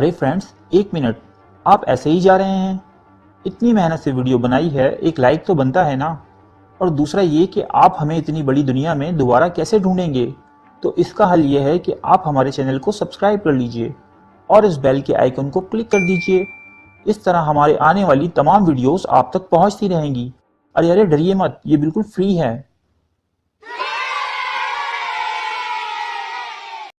अरे फ्रेंड्स, एक मिनट, आप ऐसे ही जा रहे हैं? इतनी मेहनत से वीडियो बनाई है, एक लाइक तो बनता है ना। और दूसरा ये कि आप हमें इतनी बड़ी दुनिया में दोबारा कैसे ढूंढेंगे? तो इसका हल ये है कि आप हमारे चैनल को सब्सक्राइब कर लीजिए और इस बेल के आइकन को क्लिक कर दीजिए। इस तरह हमारे आने वाली तमाम वीडियोस आप तक पहुंचती रहेंगी। अरे अरे, डरिए मत, ये बिल्कुल फ्री है।